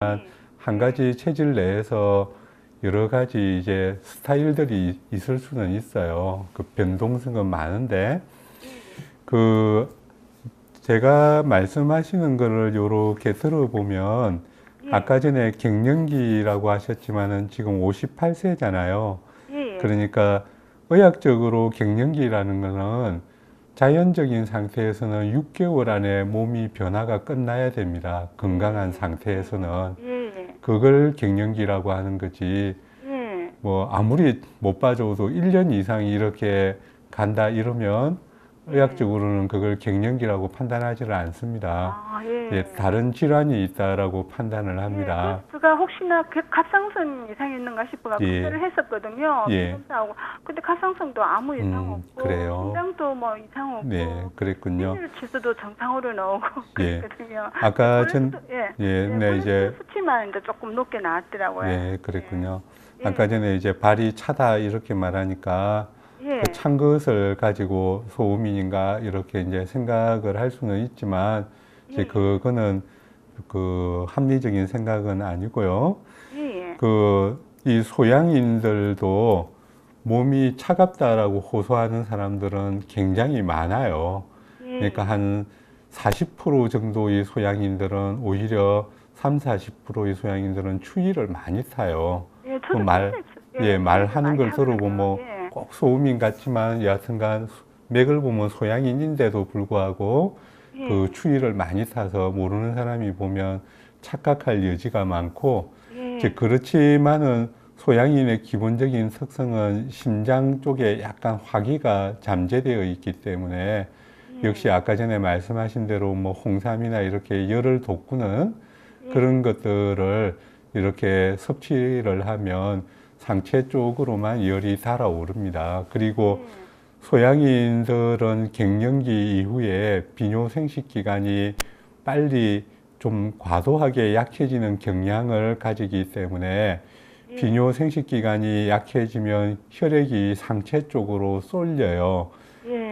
예. 한 가지 체질 내에서 여러 가지 이제 스타일들이 있을 수는 있어요. 그 변동성은 많은데, 예. 그 제가 말씀하시는 거를 요렇게 들어보면, 예. 아까 전에 갱년기라고 하셨지만은 지금 58세잖아요. 예. 그러니까 의학적으로 갱년기라는 거는 자연적인 상태에서는 6개월 안에 몸이 변화가 끝나야 됩니다. 건강한 상태에서는. 예. 그걸 갱년기라고 하는 거지. 예. 뭐 아무리 못 봐줘도 1년 이상 이렇게 간다 이러면 의학적으로는 그걸 갱년기라고 판단하지를 않습니다. 아, 예. 예, 다른 질환이 있다라고 판단을 합니다. 그래서 제가 혹시나 갑상선 이상이 있는가 싶어가 예. 검사를 했었거든요. 예. 검사하고. 근데 갑상선도 아무 이상 없고 그래요. 심장도 뭐 이상 없고 네, 그랬군요. 비닐 치수도 정상으로 나오고 예. 그랬거든요. 아까 콜레스테롤 이제 수치만 이제 조금 높게 나왔더라고요. 네, 그랬군요. 예. 아까 전에 이제 발이 차다 이렇게 말하니까 예. 그 찬 것을 가지고 소음인가 이렇게 이제 생각을 할 수는 있지만 이제 예. 그거는 그 합리적인 생각은 아니고요. 예. 이 소양인들도 몸이 차갑다라고 호소하는 사람들은 굉장히 많아요. 예. 그러니까 한 40% 정도의 소양인들은 오히려 3, 40%의 소양인들은 추위를 많이 타요. 예, 그 저도 말하는 걸 들어보면 뭐 예. 꼭 소음인 같지만 여하튼간 맥을 보면 소양인인데도 불구하고 예. 그 추위를 많이 타서 모르는 사람이 보면 착각할 여지가 많고, 예. 이제 그렇지만은 소양인의 기본적인 특성은 심장 쪽에 약간 화기가 잠재되어 있기 때문에 역시 아까 전에 말씀하신 대로 뭐 홍삼이나 이렇게 열을 돋구는 그런 것들을 이렇게 섭취를 하면 상체 쪽으로만 열이 달아오릅니다. 그리고 소양인들은 갱년기 이후에 비뇨 생식 기관이 빨리 좀 과도하게 약해지는 경향을 가지기 때문에 비뇨 생식 기관이 약해지면 혈액이 상체 쪽으로 쏠려요.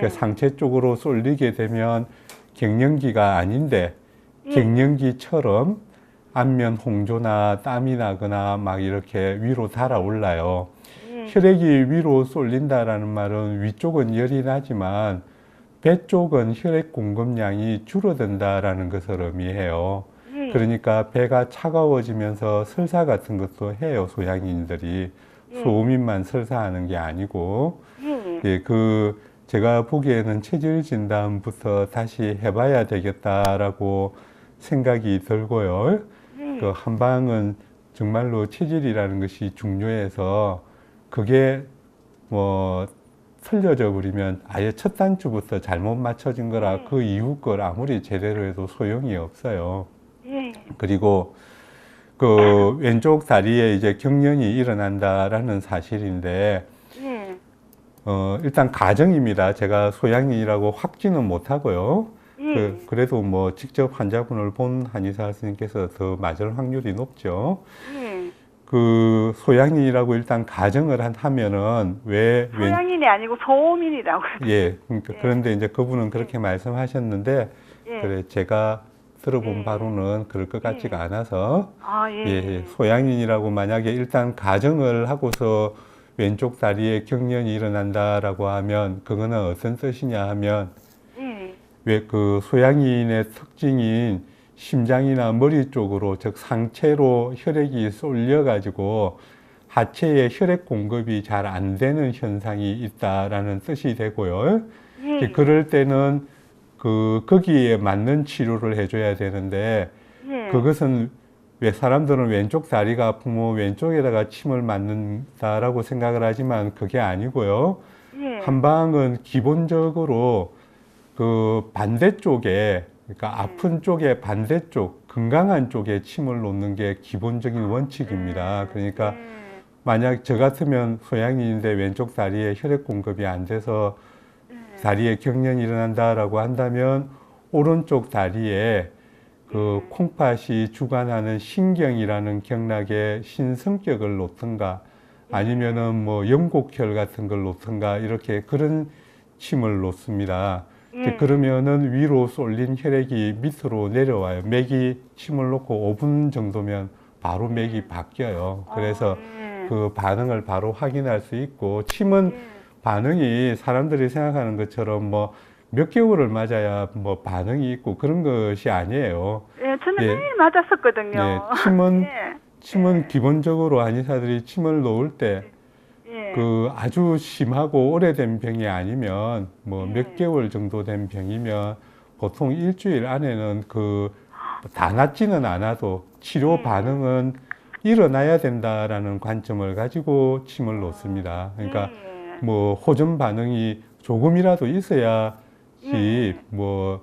그 상체 쪽으로 쏠리게 되면 갱년기가 아닌데 갱년기처럼 안면 홍조나 땀이 나거나 막 이렇게 위로 달아올라요. 혈액이 위로 쏠린다라는 말은 위쪽은 열이 나지만 배 쪽은 혈액 공급량이 줄어든다라는 것을 의미해요. 그러니까 배가 차가워지면서 설사 같은 것도 해요, 소양인들이. 소음인만 설사하는 게 아니고. 예, 제가 보기에는 체질 진단부터 다시 해봐야 되겠다라고 생각이 들고요. 그 한방은 정말로 체질이라는 것이 중요해서 그게 뭐 틀려져 버리면 아예 첫 단추부터 잘못 맞춰진 거라 그 이후 걸 아무리 제대로 해도 소용이 없어요. 그리고 그 왼쪽 다리에 이제 경련이 일어난다라는 사실인데, 일단 가정입니다. 제가 소양인이라고 확진은 못 하고요. 그래도 뭐 직접 환자분을 본 한의사 선생님께서 더 맞을 확률이 높죠. 그 소양인이라고 일단 가정을 하면은 소양인이 아니고 소음인이라고. 예, 그러니까 그런데 이제 그분은 그렇게 말씀하셨는데, 그래 제가 들어본 바로는 그럴 것 같지가 않아서, 소양인이라고 만약에 일단 가정을 하고서 왼쪽 다리에 경련이 일어난다라고 하면 그거는 어떤 뜻이냐 하면, 왜 그 소양인의 특징인 심장이나 머리 쪽으로, 즉 상체로 혈액이 쏠려 가지고 하체에 혈액 공급이 잘 안 되는 현상이 있다라는 뜻이 되고요. 그럴 때는 거기에 맞는 치료를 해줘야 되는데, 그것은 왜 사람들은 왼쪽 다리가 아프면 왼쪽에다가 침을 맞는다라고 생각을 하지만 그게 아니고요. 한방은 기본적으로 그 반대쪽에, 그러니까 아픈 쪽의 반대쪽, 건강한 쪽에 침을 놓는 게 기본적인 원칙입니다. 그러니까 만약 저 같으면 소양인인데 왼쪽 다리에 혈액 공급이 안 돼서 다리에 경련이 일어난다라고 한다면 오른쪽 다리에 그 콩팥이 주관하는 신경이라는 경락에 신성격을 놓든가 아니면은 뭐 영곡혈 같은 걸 놓든가 이렇게 그런 침을 놓습니다. 이제 그러면은 위로 쏠린 혈액이 밑으로 내려와요. 맥이 침을 놓고 5분 정도면 바로 맥이 바뀌어요. 그래서 그 반응을 바로 확인할 수 있고, 침은 반응이 사람들이 생각하는 것처럼 뭐 몇 개월을 맞아야 뭐 반응이 있고 그런 것이 아니에요. 예, 저는 매일 맞았었거든요. 예, 침은 기본적으로 한의사들이 침을 놓을 때 그 아주 심하고 오래된 병이 아니면 뭐 몇 개월 정도 된 병이면 보통 일주일 안에는 그 다 낫지는 않아도 치료 반응은 일어나야 된다라는 관점을 가지고 침을 놓습니다. 그러니까 뭐 호전 반응이 조금이라도 있어야지 뭐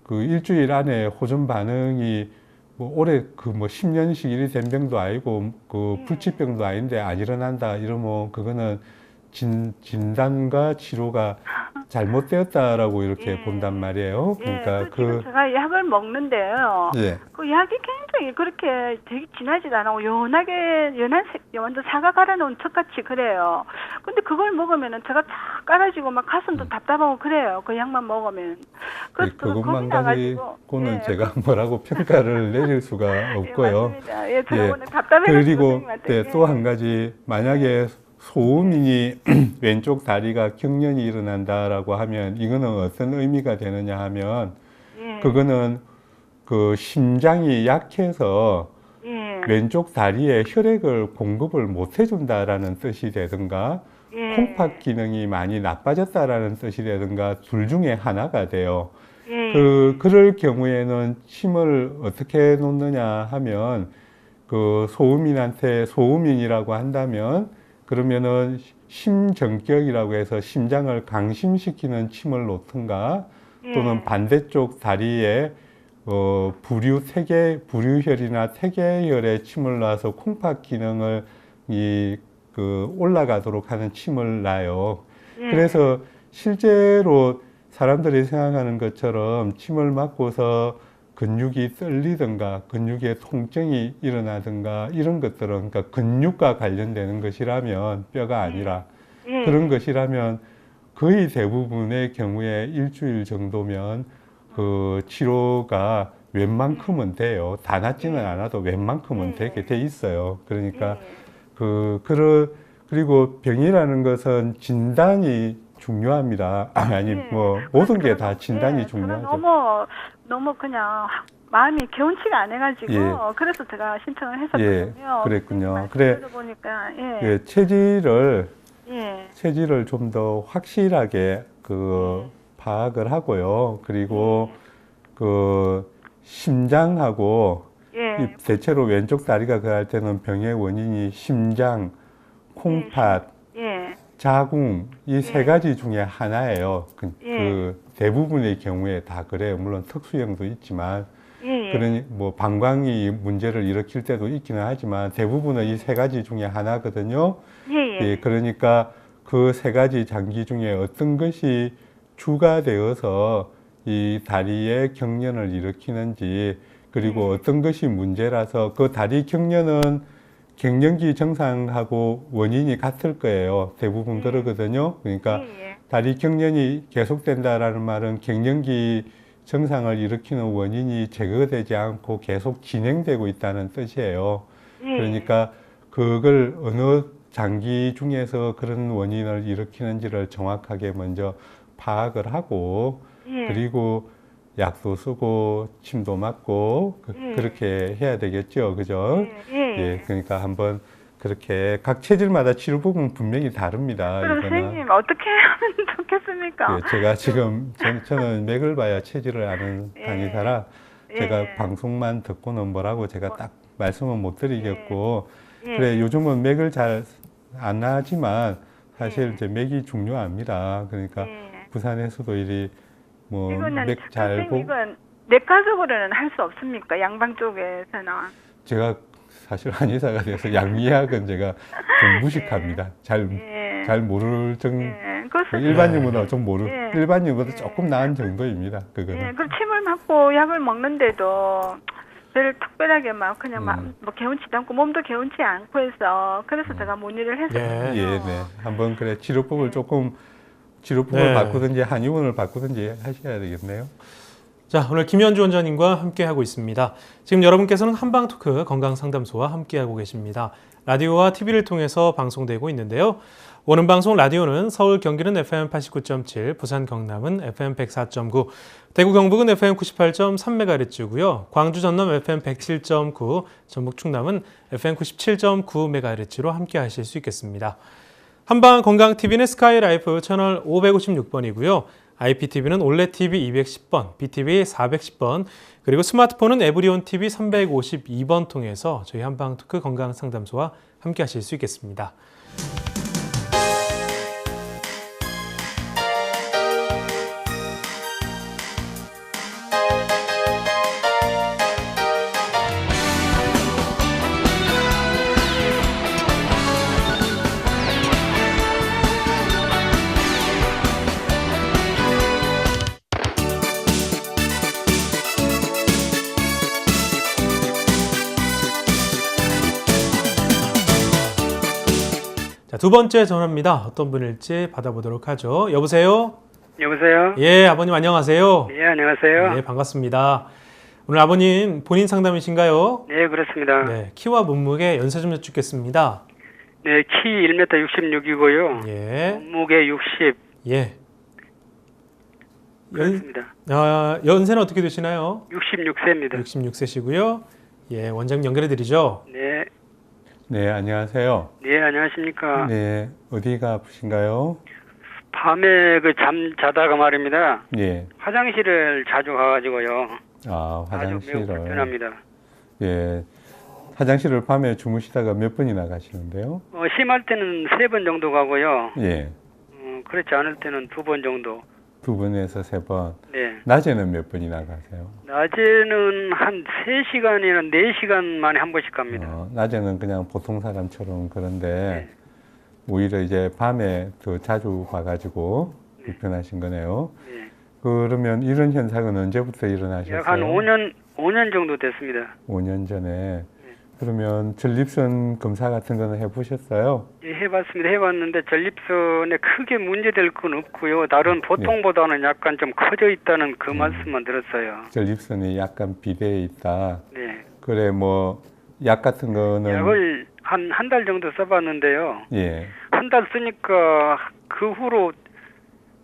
그 일주일 안에 호전 반응이 뭐 올해 그 뭐 10년씩 일이 된 병도 아니고 그 불치병도 아닌데 안 일어난다 이러면 그거는 진단과 치료가 잘못되었다라고 이렇게 본단 말이에요. 그러니까 지금 제가 약을 먹는데요. 예. 그 약이 굉장히 그렇게 되게 진하지도 않고 연하게 완전 사과 갈아놓은 척같이 그래요. 근데 그걸 먹으면은 제가 다 깔아지고 막 가슴도 답답하고 그래요. 그 약만 먹으면. 그것만 가지고는 제가 뭐라고 평가를 내릴 수가 없고요. 맞습니다. 예, 제가 오늘 답답해서 그리고 또 한 가지 만약에 소음인이 왼쪽 다리가 경련이 일어난다라고 하면 이거는 어떤 의미가 되느냐 하면 그거는 그 심장이 약해서 왼쪽 다리에 혈액을 공급을 못 해준다라는 뜻이 되든가 콩팥 기능이 많이 나빠졌다라는 뜻이 되든가 둘 중에 하나가 돼요. 그럴 경우에는 침을 어떻게 놓느냐 하면 그 소음인이라고 한다면 그러면은 심정격이라고 해서 심장을 강심시키는 침을 놓든가 또는 반대쪽 다리에 부류혈이나 퇴계혈에 침을 놔서 콩팥 기능을 올라가도록 하는 침을 놔요. 그래서 실제로 사람들이 생각하는 것처럼 침을 맞고서 근육이 떨리든가 근육에 통증이 일어나든가 이런 것들은 그러니까 근육과 관련되는 것이라면 뼈가 아니라 그런 것이라면 거의 대부분의 경우에 일주일 정도면 그 치료가 웬만큼은 돼요. 다 낫지는 않아도 웬만큼은 되게 돼 있어요. 그러니까 그리고 병이라는 것은 진단이 중요합니다. 아니 뭐 모든 게 다 진단이 중요하죠. 너무 그냥 마음이 개운치가 안 해가지고 그래서 제가 신청을 했었거든요. 그랬군요. 그래 보니까 체질을 좀 더 확실하게 파악을 하고요. 그리고 그 심장하고 대체로 왼쪽 다리가 그럴 때는 병의 원인이 심장, 콩팥, 자궁 이 세 가지 중에 하나예요. 그 대부분의 경우에 다 그래요. 물론 특수형도 있지만 그러니 뭐 방광이 문제를 일으킬 때도 있기는 하지만 대부분은 이 세 가지 중에 하나거든요. 그러니까 그 세 가지 장기 중에 어떤 것이 주가 되어서 이 다리에 경련을 일으키는지 그리고 어떤 것이 문제라서 그 다리 경련은 갱년기 증상하고 원인이 같을 거예요. 대부분 그러거든요. 그러니까 다리 경련이 계속된다라는 말은 갱년기 증상을 일으키는 원인이 제거되지 않고 계속 진행되고 있다는 뜻이에요. 그러니까 그걸 어느 장기 중에서 그런 원인을 일으키는지를 정확하게 먼저 파악을 하고 그리고 약도 쓰고 침도 맞고 그렇게 해야 되겠죠. 그죠? 그러니까 한번 그렇게 각 체질마다 치료법은 분명히 다릅니다. 그럼 선생님 어떻게 하면 좋겠습니까? 제가 지금 저는 맥을 봐야 체질을 아는 한의사라 제가 방송만 듣고는 뭐라고 제가 딱 말씀은 못 드리겠고 그래 요즘은 맥을 잘 안 하지만 사실 이제 맥이 중요합니다. 그러니까 부산에서도 이리 뭐 맥 잘 보고 이건 내과적으로는 할 수 없습니까? 양방 쪽에서는 제가 사실 한의사가 돼서 양의학은 제가 좀 무식합니다. 잘 모를 정도 일반인보다 좀 일반인보다 조금 나은 정도입니다. 그거는. 그럼 침을 맞고 약을 먹는데도 별 특별하게 막 그냥 뭐 개운치도 않고 몸도 개운치 않고 해서 그래서 제가 문의를 했었거든요. 한번 그래 치료법을 조금 치료법을 네. 바꾸든지 한의원을 바꾸든지 하셔야 되겠네요. 자, 오늘 김현주 원장님과 함께하고 있습니다. 지금 여러분께서는 한방토크 건강상담소와 함께하고 계십니다. 라디오와 TV를 통해서 방송되고 있는데요. 오는 방송 라디오는 서울 경기는 FM 89.7, 부산 경남은 FM 104.9, 대구 경북은 FM 98.3MHz고요. 광주 전남 FM 107.9, 전북 충남은 FM 97.9MHz로 함께 하실 수 있겠습니다. 한방 건강TV는 스카이라이프 채널 556번이고요. IPTV는 올레TV 210번, BTV 410번, 그리고 스마트폰은 에브리온TV 352번 통해서 저희 한방토크 건강상담소와 함께 하실 수 있겠습니다. 자, 두 번째 전화입니다. 어떤 분일지 받아보도록 하죠. 여보세요? 여보세요? 예, 아버님 안녕하세요. 예, 안녕하세요. 네, 반갑습니다. 오늘 아버님 본인 상담이신가요? 네, 그렇습니다. 네, 키와 몸무게 연세 좀 여쭙겠습니다. 네, 키 1m 66이고요. 예, 몸무게 60. 예. 그렇습니다. 연세는 어떻게 되시나요? 66세입니다. 66세시고요. 예, 원장님 연결해 드리죠. 네. 네, 안녕하세요. 네, 안녕하십니까. 네, 어디가 아프신가요? 밤에 잠 자다가 말입니다. 예. 화장실을 자주 가가지고요. 아, 아주 매우 화장실을. 불편합니다. 예. 화장실을 밤에 주무시다가 몇 번이나 가시는데요? 심할 때는 3번 정도 가고요. 예. 그렇지 않을 때는 2번 정도. 2번에서 3번. 네. 낮에는 몇 번이나 가세요? 낮에는 한 3시간이나 4시간 만에 한 번씩 갑니다. 낮에는 그냥 보통 사람처럼 그런데 네. 오히려 이제 밤에 더 자주 봐가지고 불편하신 거네요. 네. 그러면 이런 현상은 언제부터 일어나셨어요? 약 한 5년 정도 됐습니다. 5년 전에. 그러면 전립선 검사 같은 거는 해보셨어요? 예, 해봤습니다. 해봤는데 전립선에 크게 문제될 건 없고요. 다른 보통보다는 약간 좀 커져 있다는 그 말씀만 들었어요. 전립선이 약간 비대해 있다. 네. 그래 뭐 약 같은 거는 약을 한 달 정도 써봤는데요. 예. 한 달 쓰니까 그 후로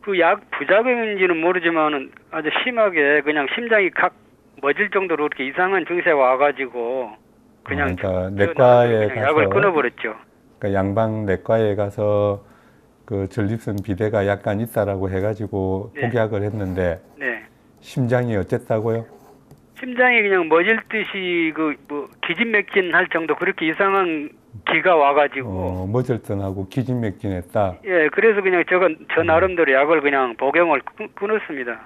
그 약 부작용인지는 모르지만은 아주 심하게 그냥 심장이 칵 멎을 정도로 이렇게 이상한 증세가 와가지고 그냥 그러니까 내과에 그냥 약을 가서 끊어버렸죠. 그러니까 양방 내과에 가서 그 전립선 비대가 약간 있다라고 해가지고 네. 복약을 했는데 네. 심장이 어쨌다고요? 심장이 그냥 멎을 듯이 기진맥진할 정도 그렇게 이상한 기가 와가지고 머절던하고 기진맥진했다. 예, 그래서 그냥 저 나름대로 약을 그냥 복용을 끊었습니다.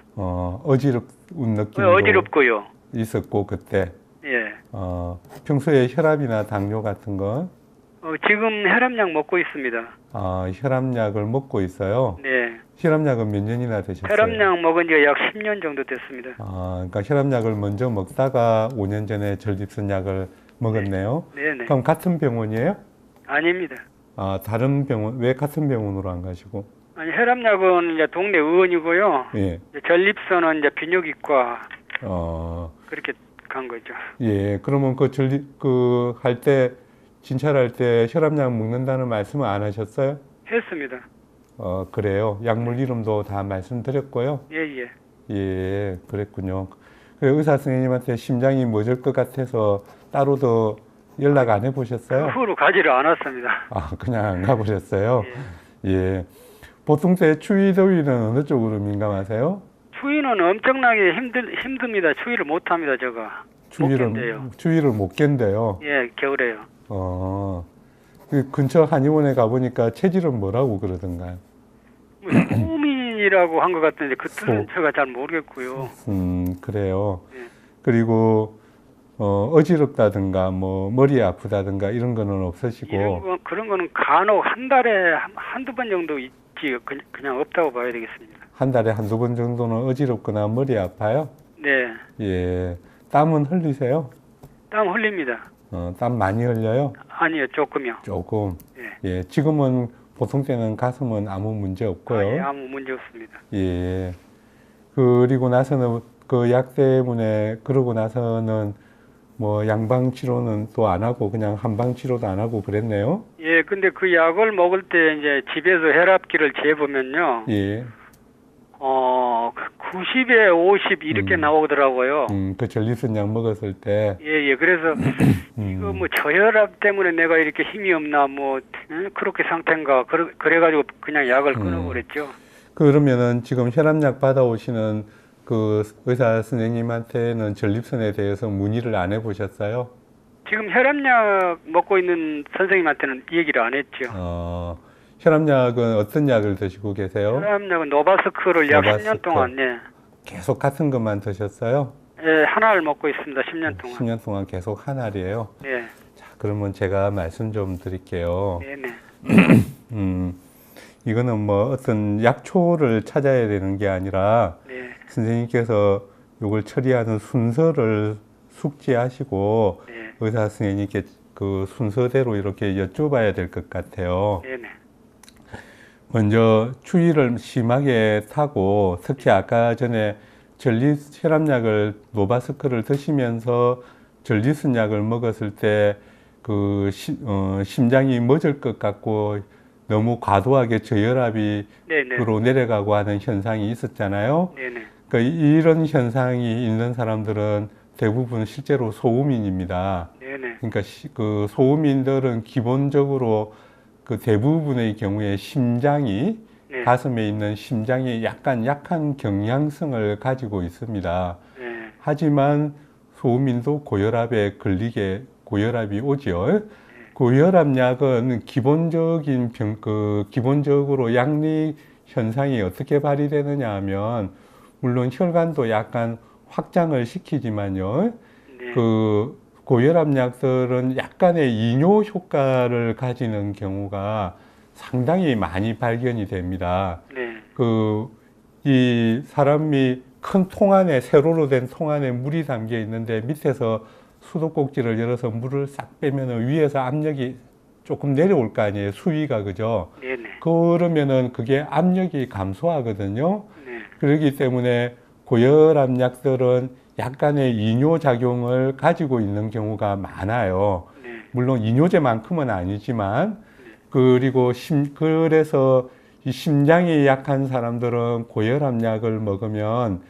어지러운 느낌도 어지럽고요. 있었고 그때. 예. 평소에 혈압이나 당뇨 같은 건? 지금 혈압약 먹고 있습니다. 혈압약을 먹고 있어요. 네. 혈압약은 몇 년이나 되셨어요? 혈압약 먹은 지가 약 10년 정도 됐습니다. 그러니까 혈압약을 먼저 먹다가 5년 전에 전립선 약을 먹었네요. 네네. 그럼 같은 병원이에요? 아닙니다. 다른 병원, 왜 같은 병원으로 안 가시고? 아니, 혈압약은 이제 동네 의원이고요. 예. 이제 전립선은 이제 비뇨기과 그렇게 간 거죠. 예. 그러면 할 때, 진찰할 때 혈압약 먹는다는 말씀은 안 하셨어요? 했습니다. 그래요. 약물 이름도 다 말씀드렸고요. 예. 예, 그랬군요. 의사 선생님한테 심장이 멎을 것 같아서 따로 더 연락 안 해보셨어요? 그 후로 가지를 않았습니다. 그냥 안 가보셨어요? 예. 예. 보통 때 추위, 더위는 어느 쪽으로 민감하세요? 추위는 엄청나게 힘듭니다. 추위를 못합니다, 제가. 추위를 못 견뎌요. 예, 겨울에요. 그 근처 한의원에 가보니까 체질은 뭐라고 그러던가요? 소민이라고 한 것 같은데 그 뜻은 제가 잘 모르겠고요. 그래요. 예. 그리고 어지럽다든가 머리 아프다든가 이런 거는 없으시고 그런 거는 간혹 한 달에 한두 번 정도 있지 그냥 없다고 봐야 되겠습니다. 한 달에 한두 번 정도는 어지럽거나 머리 아파요? 네. 예. 땀은 흘리세요? 땀 흘립니다. 땀 많이 흘려요? 아니요, 조금요. 조금. 예. 예. 지금은 보통 때는 가슴은 아무 문제 없고요. 예, 아무 문제 없습니다. 예. 그리고 나서는 그 약 때문에 그러고 나서는 뭐 양방 치료는 또 안 하고 그냥 한방 치료도 안 하고 그랬네요. 예, 근데 그 약을 먹을 때 이제 집에서 혈압기를 재보면요. 예. 90에 50 이렇게 나오더라고요. 그 전립선 약 먹었을 때. 예, 예. 그래서 이거 뭐 저혈압 때문에 내가 이렇게 힘이 없나 뭐 그렇게 상태인가 그래가지고 그냥 약을 끊어버렸죠. 그러면은 지금 혈압약 받아오시는 그 의사 선생님한테는 전립선에 대해서 문의를 안 해보셨어요? 지금 혈압약 먹고 있는 선생님한테는 얘기를 안 했죠. 혈압약은 어떤 약을 드시고 계세요? 혈압약은 노바스크를 약 10년 동안 계속 같은 것만 드셨어요? 예, 하나를 먹고 있습니다. 10년 동안. 10년 동안 계속 한 알이에요? 예. 자, 그러면 제가 말씀 좀 드릴게요. 네네. 이거는 뭐 어떤 약초를 찾아야 되는 게 아니라 네. 선생님께서 이걸 처리하는 순서를 숙지하시고 네. 의사 선생님께 그 순서대로 이렇게 여쭤봐야 될 것 같아요. 네네. 먼저 추위를 심하게 타고 특히 아까 전에 혈압약을 노바스크를 드시면서 전립선 약을 먹었을 때 그 심장이 멎을 것 같고 너무 과도하게 저혈압이 으로 내려가고 하는 현상이 있었잖아요. 네네. 그러니까 이런 현상이 있는 사람들은 대부분 실제로 소음인입니다. 네네. 그러니까 그 소음인들은 기본적으로 그 대부분의 경우에 심장이 네. 가슴에 있는 심장이 약간 약한 경향성을 가지고 있습니다. 네. 하지만 소음인도 고혈압이 오죠. 고혈압 약은 기본적으로 약리 현상이 어떻게 발휘되느냐 하면 물론 혈관도 약간 확장을 시키지만요. 네. 그 고혈압 약들은 약간의 이뇨 효과를 가지는 경우가 상당히 많이 발견이 됩니다. 네. 이 사람이 큰 통 안에, 세로로 된 통 안에 물이 담겨 있는데 밑에서 수도꼭지를 열어서 물을 싹 빼면 위에서 압력이 조금 내려올 거 아니에요. 수위가, 그죠? 네네. 그러면은 그게 압력이 감소하거든요. 네. 그렇기 때문에 고혈압 약들은 약간의 이뇨작용을 가지고 있는 경우가 많아요. 네. 물론 이뇨제만큼은 아니지만, 그래서 이 심장이 약한 사람들은 고혈압 약을 먹으면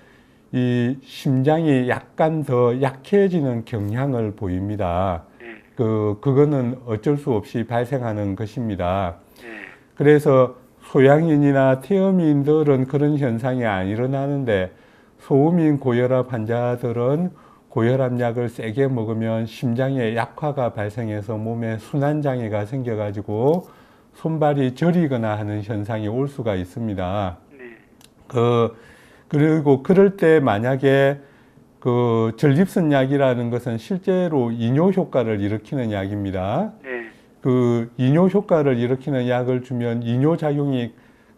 이 심장이 약간 더 약해지는 경향을 보입니다. 네. 그거는 어쩔 수 없이 발생하는 것입니다. 네. 그래서 소양인이나 태음인들은 그런 현상이 안 일어나는데 소음인 고혈압 환자들은 고혈압 약을 세게 먹으면 심장에 약화가 발생해서 몸에 순환장애가 생겨가지고 손발이 저리거나 하는 현상이 올 수가 있습니다. 네. 그리고 그럴 때 만약에 그 전립선 약이라는 것은 실제로 이뇨 효과를 일으키는 약입니다. 네. 그 이뇨 효과를 일으키는 약을 주면 이뇨 작용이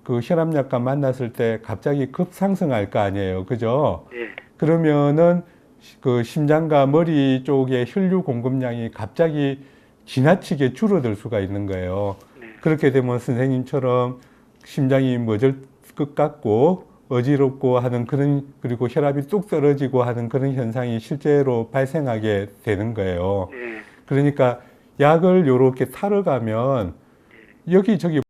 그 혈압약과 만났을 때 갑자기 급상승할 거 아니에요. 그죠? 네. 그러면은 그 심장과 머리 쪽의 혈류 공급량이 갑자기 지나치게 줄어들 수가 있는 거예요. 네. 그렇게 되면 선생님처럼 심장이 멎을 것 같고 어지럽고 하는 그리고 혈압이 뚝 떨어지고 하는 그런 현상이 실제로 발생하게 되는 거예요. 네. 그러니까 약을 요렇게 타러 가면 여기저기